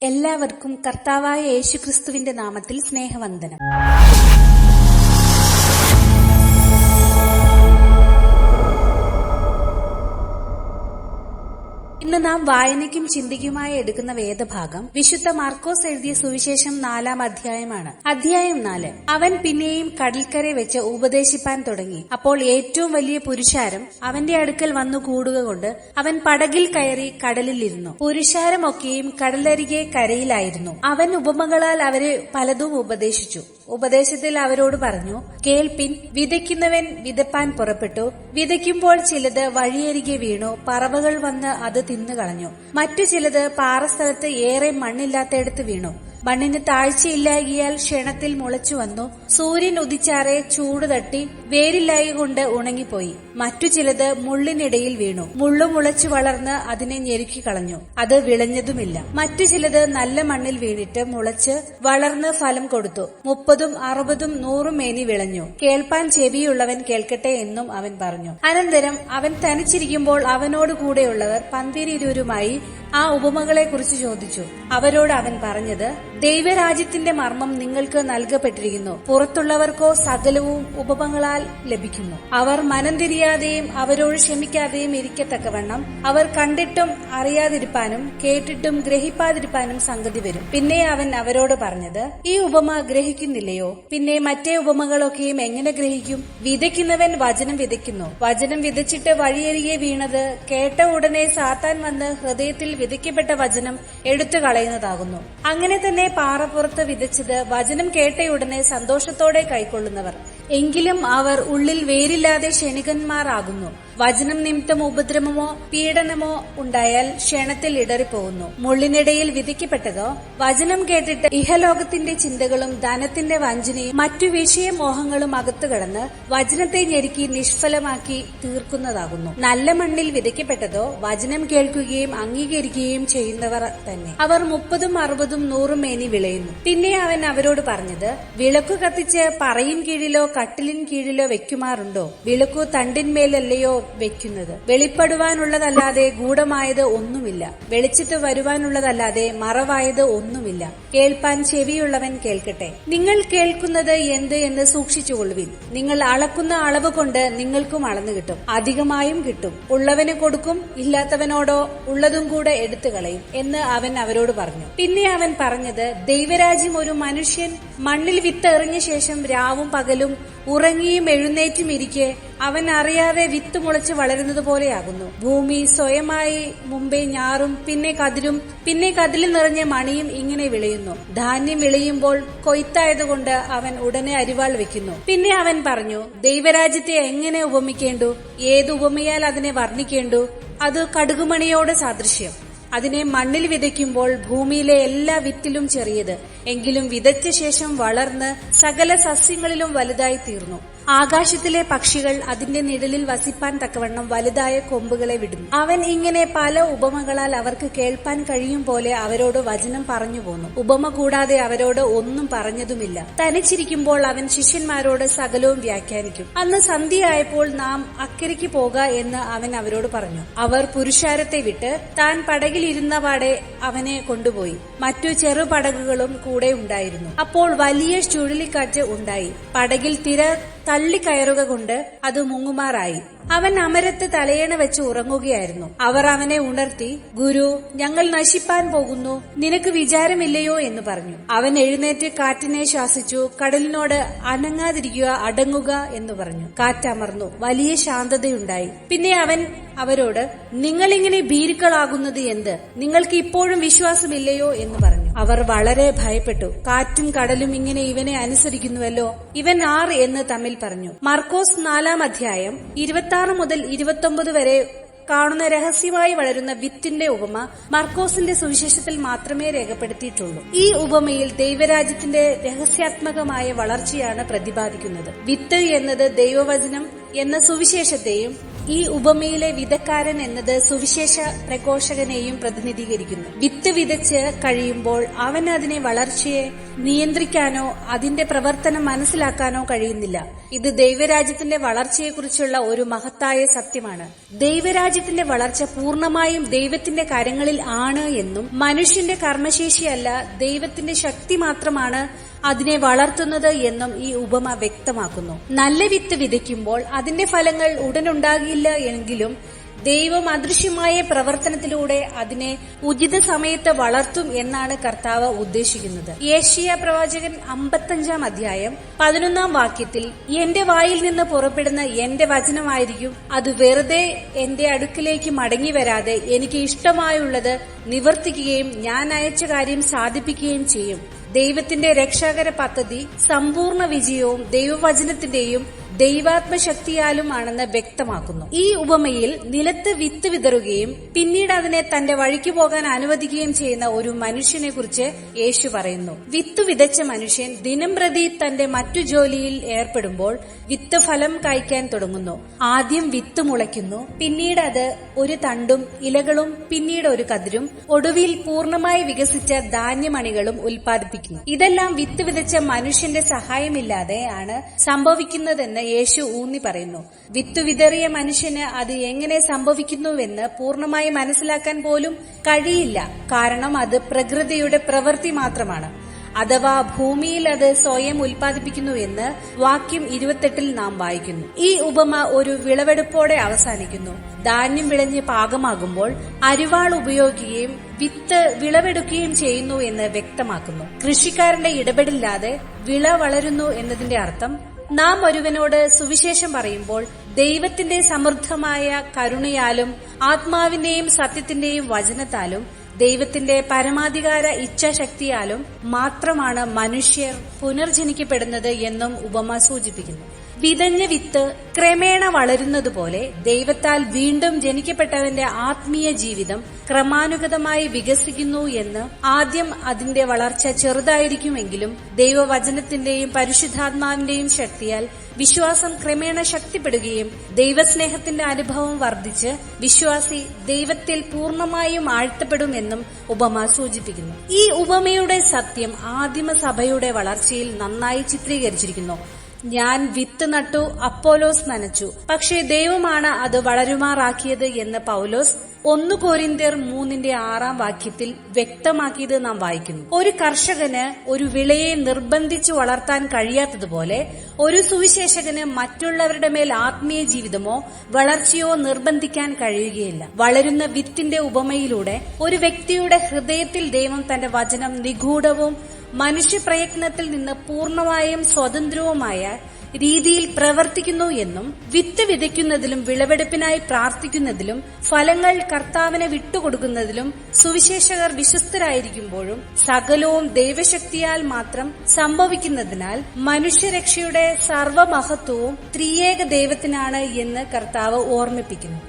എല്ലാവർക്കും കർത്താവായ യേശുക്രിസ്തുവിന്റെ നാമത്തിൽ സ്നേഹവന്ദനം. ഇന്ന് നാം വായനയ്ക്കും ചിന്തയ്ക്കുമായി എടുക്കുന്ന വേദഭാഗം വിശുദ്ധ മാർക്കോസ് എഴുതിയ സുവിശേഷം 4-ാം അധ്യായമാണ്. അധ്യായം 4. അവൻ പിന്നെയും കടൽക്കര വെച്ച് ഉപദേശിപ്പാൻ തുടങ്ങി. അപ്പോൾ ഏറ്റവും വലിയ പുരുഷാരം അവന്റെ അടുക്കൽ വന്നു കൂടുക കൊണ്ട് അവൻ പടകിൽ കയറി കടലിലിരുന്നു. പുരുഷാരമൊക്കെയും കടലരികെ കരയിലായിരുന്നു. അവൻ ഉപമകളാൽ അവരെ പലതും ഉപദേശിച്ചു. ഉപദേശത്തിൽ അവരോട് പറഞ്ഞു, കേൾപ്പിൻ, വിതയ്ക്കുന്നവൻ വിതപ്പാൻ പുറപ്പെട്ടു. വിതയ്ക്കുമ്പോൾ ചിലത് വഴിയരികെ വീണു, പറവകൾ വന്ന് അത് തിന്നുകളഞ്ഞു. മറ്റു ചിലത് പാറസ്ഥലത്ത് ഏറെ മണ്ണില്ലാത്തയിടത്ത് വീണു. മണ്ണിന് താഴ്ചയില്ലായകിയാൽ ക്ഷണത്തിൽ മുളച്ചു വന്നു. സൂര്യൻ ഉദിച്ചാറെ ചൂട് തട്ടി വേരില്ലായകൊണ്ട് ഉണങ്ങിപ്പോയി. മറ്റു ചിലത് മുള്ളിനിടയിൽ വീണു. മുള്ളു മുളച്ചു വളർന്ന് അതിനെ ഞെരുക്കിക്കളഞ്ഞു. അത് വിളഞ്ഞതുമില്ല. മറ്റു ചിലത് നല്ല മണ്ണിൽ വീണിട്ട് മുളച്ച് വളർന്ന് ഫലം കൊടുത്തു. 30, 60, 100 മേനി വിളഞ്ഞു. കേൾപ്പാൻ ചെവിയുള്ളവൻ കേൾക്കട്ടെ എന്നും അവൻ പറഞ്ഞു. അനന്തരം അവൻ തനിച്ചിരിക്കുമ്പോൾ അവനോട് കൂടെയുള്ളവർ 12 ആ ഉപമകളെ കുറിച്ച് ചോദിച്ചു. അവരോട് അവൻ പറഞ്ഞത്, ദൈവരാജ്യത്തിന്റെ മർമ്മം നിങ്ങൾക്ക് നൽകപ്പെട്ടിരിക്കുന്നു. പുറത്തുള്ളവർക്കോ സകലവും ഉപമകളാൽ ലഭിക്കുന്നു. അവർ മനം തിരിയാതെയും അവരോട് ക്ഷമിക്കാതെയും ഇരിക്കത്തക്കവണ്ണം അവർ കണ്ടിട്ടും അറിയാതിരിപ്പാനും കേട്ടിട്ടും ഗ്രഹിപ്പാതിരിപ്പാനും സംഗതി വരും. പിന്നെ അവൻ അവരോട് പറഞ്ഞത്, ഈ ഉപമ ഗ്രഹിക്കുന്നില്ലയോ? പിന്നെ മറ്റേ ഉപമകളൊക്കെയും എങ്ങനെ ഗ്രഹിക്കും? വിതയ്ക്കുന്നവൻ വചനം വിതയ്ക്കുന്നു. വചനം വിതച്ചിട്ട് വഴിയരികെ വീണത് കേട്ട ഉടനെ സാത്താൻ വന്ന് ഹൃദയത്തിൽ വിതയ്ക്കപ്പെട്ട വചനം എടുത്തു കളയുന്നതാകുന്നു. അങ്ങനെ തന്നെ പാറപ്പുറത്ത് വിതച്ചത് വചനം കേട്ടയുടനെ സന്തോഷത്തോടെ കൈക്കൊള്ളുന്നവർ. എങ്കിലും അവർ ഉള്ളിൽ വേരില്ലാതെ ക്ഷണികന്മാരാകുന്നു. വചനം നിമിത്തം ഉപദ്രവമോ പീഡനമോ ഉണ്ടായാൽ ക്ഷണത്തിൽ ഇടറിപ്പോകുന്നു. മുള്ളിനിടയിൽ വിധിക്കപ്പെട്ടതോ വചനം കേട്ടിട്ട് ഇഹലോകത്തിന്റെ ചിന്തകളും ധനത്തിന്റെ വഞ്ചനയും മറ്റു വിഷയമോഹങ്ങളും അകത്തു കടന്ന് വചനത്തെ ഞെരുക്കി നിഷ്ഫലമാക്കി തീർക്കുന്നതാകുന്നു. നല്ല മണ്ണിൽ വിധിക്കപ്പെട്ടതോ വചനം കേൾക്കുകയും അംഗീകരിക്കുകയും ചെയ്യുന്നവർ തന്നെ. അവർ 30, 60, 100 മേനി വിളയുന്നു. പിന്നെ അവൻ അവരോട് പറഞ്ഞത്, വിളക്കു കത്തിച്ച് പറയിൻ കീഴിലോ കട്ടിലിൻ കീഴിലോ വെക്കുമാറുണ്ടോ? വിളക്കു തണ്ടിന്മേലല്ലയോ വെക്കുന്നത്? വെളിപ്പെടുവാനുള്ളതല്ലാതെ ഗൂഢമായത് ഒന്നുമില്ല, വെളിച്ചത്ത് വരുവാനുള്ളതല്ലാതെ മറവായത് ഒന്നുമില്ല. കേൾപ്പാൻ ചെവിയുള്ളവൻ കേൾക്കട്ടെ. നിങ്ങൾ കേൾക്കുന്നത് എന്ത് എന്ന് സൂക്ഷിച്ചുകൊള്ളുവിൻ. നിങ്ങൾ അളക്കുന്ന അളവ് കൊണ്ട് നിങ്ങൾക്കും അളന്നു കിട്ടും, അധികമായും കിട്ടും. ഉള്ളവന് കൊടുക്കും, ഇല്ലാത്തവനോടോ ഉള്ളതും കൂടെ എടുത്തു കളയും എന്ന് അവൻ അവരോട് പറഞ്ഞു. പിന്നെ അവൻ പറഞ്ഞത്, ദൈവരാജ്യം ഒരു മനുഷ്യൻ മണ്ണിൽ വിത്ത് എറിഞ്ഞ ശേഷം രാവും പകലും ഉറങ്ങിയും എഴുന്നേറ്റും ഇരിക്കെ അവൻ അറിയാതെ വിത്ത് മുളച്ച് വളരുന്നത് പോലെയാകുന്നു. ഭൂമി സ്വയമായി മുമ്പേ ഞാറും പിന്നെ കതിരും പിന്നെ കതിലിൽ നിറഞ്ഞ മണിയും ഇങ്ങനെ വിളയുന്നു. ധാന്യം വിളയുമ്പോൾ കൊയ്ത്തായതുകൊണ്ട് അവൻ ഉടനെ അരിവാൾ വെക്കുന്നു. പിന്നെ അവൻ പറഞ്ഞു, ദൈവരാജ്യത്തെ എങ്ങനെ ഉപമിക്കേണ്ടു? ഏത് ഉപമയാൽ അതിനെ വർണ്ണിക്കേണ്ടു? അത് കടുകുമണിയോട് സാദൃശ്യം. അതിനെ മണ്ണിൽ വിതയ്ക്കുമ്പോൾ ഭൂമിയിലെ എല്ലാ വിത്തിലും ചെറിയത്, എങ്കിലും വിതച്ച ശേഷം വളർന്ന് സകല സസ്യങ്ങളിലും വലുതായി തീർന്നു. ആകാശത്തിലെ പക്ഷികൾ അതിന്റെ നിഴലിൽ വസിപ്പാൻ തക്കവണ്ണം വലുതായ കൊമ്പുകളെ വിടുന്നു. അവൻ ഇങ്ങനെ പല ഉപമകളാൽ അവർക്ക് കേൾപ്പാൻ കഴിയും പോലെ അവരോട് വചനം പറഞ്ഞു പോന്നു. ഉപമ കൂടാതെ അവരോട് ഒന്നും പറഞ്ഞതുമില്ല. തനിച്ചിരിക്കുമ്പോൾ അവൻ ശിഷ്യന്മാരോട് സകലവും വ്യാഖ്യാനിക്കും. അന്ന് സന്ധ്യയായപ്പോൾ നാം അക്കരയ്ക്ക് പോക എന്ന് അവൻ അവരോട് പറഞ്ഞു. അവർ പുരുഷാരത്തെ വിട്ട് താൻ പടകിലിരുന്ന പാടെ അവനെ കൊണ്ടുപോയി. മറ്റു ചെറുപടകുകളും കൂടെ ഉണ്ടായിരുന്നു. അപ്പോൾ വലിയ ചുഴലിക്കാറ്റ് ഉണ്ടായി. പടകിൽ തിര തള്ളിക്കയറുക കൊണ്ട് അത് മുങ്ങുമാറായി. അവൻ അമരത്ത് തലയണ വെച്ച് ഉറങ്ങുകയായിരുന്നു. അവർ അവനെ ഉണർത്തി, ഗുരു, ഞങ്ങൾ നശിപ്പാൻ പോകുന്നു, നിനക്ക് വിചാരമില്ലയോ എന്ന് പറഞ്ഞു. അവൻ എഴുന്നേറ്റ് കാറ്റിനെ ശാസിച്ചു, കടലിനോട് അനങ്ങാതിരിക്കുക, അടങ്ങുക എന്ന് പറഞ്ഞു. കാറ്റമർന്നു, വലിയ ശാന്തതയുണ്ടായി. പിന്നെ അവൻ അവരോട്, നിങ്ങളിങ്ങനെ ഭീരുക്കളാകുന്നത് എന്ത്? നിങ്ങൾക്ക് ഇപ്പോഴും വിശ്വാസമില്ലയോ എന്ന് പറഞ്ഞു. അവർ വളരെ ഭയപ്പെട്ടു. കാറ്റും കടലും ഇങ്ങനെ ഇവനെ അനുസരിക്കുന്നുവല്ലോ, ഇവൻ ആർ എന്ന് തമ്മിൽ പറഞ്ഞു. മാർക്കോസ് 4-ാം അധ്യായം 26 മുതൽ 29 വരെ കാണുന്ന രഹസ്യമായി വളരുന്ന വിത്തിന്റെ ഉപമ മർക്കോസിന്റെ സുവിശേഷത്തിൽ മാത്രമേ രേഖപ്പെടുത്തിയിട്ടുള്ളൂ. ഈ ഉപമയിൽ ദൈവരാജ്യത്തിന്റെ രഹസ്യാത്മകമായ വളർച്ചയാണ് പ്രതിപാദിക്കുന്നത്. വിത്ത് എന്നത് ദൈവവചനം എന്ന സുവിശേഷത്തെയും ഈ ഉപമയിലെ വിതക്കാരൻ എന്നത് സുവിശേഷ പ്രഘോഷകനെയും പ്രതിനിധീകരിക്കുന്നു. വിത്ത് വിതച്ച് കഴിയുമ്പോൾ അവൻ അതിനെ വളർച്ചയെ നിയന്ത്രിക്കാനോ അതിന്റെ പ്രവർത്തനം മനസ്സിലാക്കാനോ കഴിയുന്നില്ല. ഇത് ദൈവരാജ്യത്തിന്റെ വളർച്ചയെക്കുറിച്ചുള്ള ഒരു മഹത്തായ സത്യമാണ്. ദൈവരാജ്യത്തിന്റെ വളർച്ച പൂർണ്ണമായും ദൈവത്തിന്റെ കരങ്ങളിൽ ആണ് എന്നും മനുഷ്യന്റെ കർമ്മശേഷിയല്ല ദൈവത്തിന്റെ ശക്തി മാത്രമാണ് അതിനെ വളർത്തുന്നത് എന്നും ഈ ഉപമ വ്യക്തമാക്കുന്നു. നല്ല വിത്ത് വിതയ്ക്കുമ്പോൾ അതിന്റെ ഫലങ്ങൾ ഉടനുണ്ടാകില്ല എങ്കിലും ദൈവം അദൃശ്യമായ പ്രവർത്തനത്തിലൂടെ അതിനെ ഉചിത സമയത്ത് വളർത്തും എന്നാണ് കർത്താവ് ഉദ്ദേശിക്കുന്നത്. യേശയ്യാ പ്രവാചകൻ 55 അധ്യായം 11 വാക്യത്തിൽ, എന്റെ വായിൽ നിന്ന് പുറപ്പെടുന്ന എന്റെ വചനമായിരിക്കും, അത് വെറുതെ എന്റെ അടുക്കിലേക്ക് മടങ്ങി വരാതെ എനിക്ക് ഇഷ്ടമായുള്ളത് നിവർത്തിക്കുകയും ഞാൻ അയച്ച കാര്യം സാധിപ്പിക്കുകയും ചെയ്യും. ദൈവത്തിന്റെ രക്ഷാകര പദ്ധതി സമ്പൂർണ്ണ വിജയവും ദൈവവചനത്തിന്റെയും ദൈവാത്മശക്തിയാലുമാണെന്ന് വ്യക്തമാക്കുന്നു. ഈ ഉപമയിൽ നിലത്ത് വിത്ത് വിതറുകയും പിന്നീട് അതിനെ തന്റെ വഴിക്ക് പോകാൻ അനുവദിക്കുകയും ചെയ്യുന്ന ഒരു മനുഷ്യനെ കുറിച്ച് യേശു പറയുന്നു. വിത്ത് വിതച്ച മനുഷ്യൻ ദിനം പ്രതി തന്റെ മറ്റു ജോലിയിൽ ഏർപ്പെടുമ്പോൾ വിത്ത് ഫലം കായ്ക്കാൻ തുടങ്ങുന്നു. ആദ്യം വിത്ത് മുളയ്ക്കുന്നു, പിന്നീട് അത് ഒരു തണ്ടും ഇലകളും പിന്നീട് ഒരു കതിരും ഒടുവിൽ പൂർണ്ണമായി വികസിച്ച ധാന്യമണികളും ഉൽപ്പാദിപ്പിക്കുന്നു. ഇതെല്ലാം വിത്ത് വിതച്ച മനുഷ്യന്റെ സഹായമില്ലാതെയാണ് സംഭവിക്കുന്നതെന്ന് യേശു ഊന്നി പറയുന്നു. വിത്ത് വിതറിയ മനുഷ്യന് അത് എങ്ങനെ സംഭവിക്കുന്നുവെന്ന് പൂർണ്ണമായി മനസ്സിലാക്കാൻ പോലും കഴിയില്ല. കാരണം അത് പ്രകൃതിയുടെ പ്രവൃത്തി മാത്രമാണ്. അഥവാ ഭൂമിയിൽ അത് സ്വയം ഉൽപ്പാദിപ്പിക്കുന്നു എന്ന് വാക്യം 28 നാം വായിക്കുന്നു. ഈ ഉപമ ഒരു വിളവെടുപ്പോടെ അവസാനിക്കുന്നു. ധാന്യം വിളഞ്ഞ് പാകമാകുമ്പോൾ അരിവാൾ ഉപയോഗിക്കുകയും വിത്ത് വിളവെടുക്കുകയും ചെയ്യുന്നു എന്ന് വ്യക്തമാക്കുന്നു. കൃഷിക്കാരന്റെ ഇടപെടില്ലാതെ വിള വളരുന്നു എന്നതിന്റെ അർത്ഥം നാം ഒരുവനോട് സുവിശേഷം പറയുമ്പോൾ ദൈവത്തിന്റെ സമൃദ്ധമായ കരുണയാലും ആത്മാവിന്റെയും സത്യത്തിന്റെയും വചനത്താലും ദൈവത്തിന്റെ പരമാധികാര ഇച്ഛാശക്തിയാലും മാത്രമാണ് മനുഷ്യർ പുനർജനിക്കപ്പെടുന്നത് എന്നും ഉപമ സൂചിപ്പിക്കുന്നു. വിതഞ്ഞ വിത്ത് ക്രമേണ വളരുന്നതുപോലെ ദൈവത്താൽ വീണ്ടും ജനിക്കപ്പെട്ടവന്റെ ആത്മീയ ജീവിതം ക്രമാനുഗതമായി വികസിക്കുന്നു എന്ന്. ആദ്യം അതിന്റെ വളർച്ച ചെറുതായിരിക്കുമെങ്കിലും ദൈവവചനത്തിന്റെയും പരിശുദ്ധാത്മാവിന്റെയും ശക്തിയാൽ വിശ്വാസം ക്രമേണ ശക്തിപ്പെടുകയും ദൈവസ്നേഹത്തിന്റെ അനുഭവം വർദ്ധിച്ച് വിശ്വാസി ദൈവത്തിൽ പൂർണ്ണമായും ആഴ്ത്തപ്പെടുമെന്നും ഉപമ സൂചിപ്പിക്കുന്നു. ഈ ഉപമയുടെ സത്യം ആദിമസഭയുടെ വളർച്ചയിൽ നന്നായി ചിത്രീകരിച്ചിരിക്കുന്നു. ഞാൻ വിത്ത് നട്ടു, അപ്പോലോസ് നനച്ചു, പക്ഷേ ദൈവമാണ് അത് വളരുമാറാക്കിയത് എന്ന് പൗലോസ് 1 കൊരിന്ത്യർ 3:6 വാക്യത്തിൽ വ്യക്തമാക്കിയത് നാം വായിക്കുന്നു. ഒരു കർഷകന് ഒരു വിളയെ നിർബന്ധിച്ചു വളർത്താൻ കഴിയാത്തതുപോലെ ഒരു സുവിശേഷകന് മറ്റുള്ളവരുടെ മേൽ ആത്മീയ ജീവിതമോ വളർച്ചയോ നിർബന്ധിക്കാൻ കഴിയുകയില്ല. വളരുന്ന വിത്തിന്റെ ഉപമയിലൂടെ ഒരു വ്യക്തിയുടെ ഹൃദയത്തിൽ ദൈവം തന്റെ വചനം നിഗൂഢവും മനുഷ്യപ്രയത്നത്തിൽ നിന്ന് പൂർണ്ണമായും സ്വതന്ത്രവുമായ രീതിയിൽ പ്രവർത്തിക്കുന്നു എന്നും വിത്ത് വിതയ്ക്കുന്നതിലും വിളവെടുപ്പിനായി പ്രാർത്ഥിക്കുന്നതിലും ഫലങ്ങൾ കർത്താവിനെ വിട്ടുകൊടുക്കുന്നതിലും സുവിശേഷകർ വിശ്വസ്തരായിരിക്കുമ്പോഴും സകലവും ദൈവശക്തിയാൽ മാത്രം സംഭവിക്കുന്നതിനാൽ മനുഷ്യരക്ഷയുടെ സർവമഹത്വവും ത്രിയേക ദൈവത്തിനാണ് എന്ന് കർത്താവ് ഓർമ്മിപ്പിക്കുന്നു.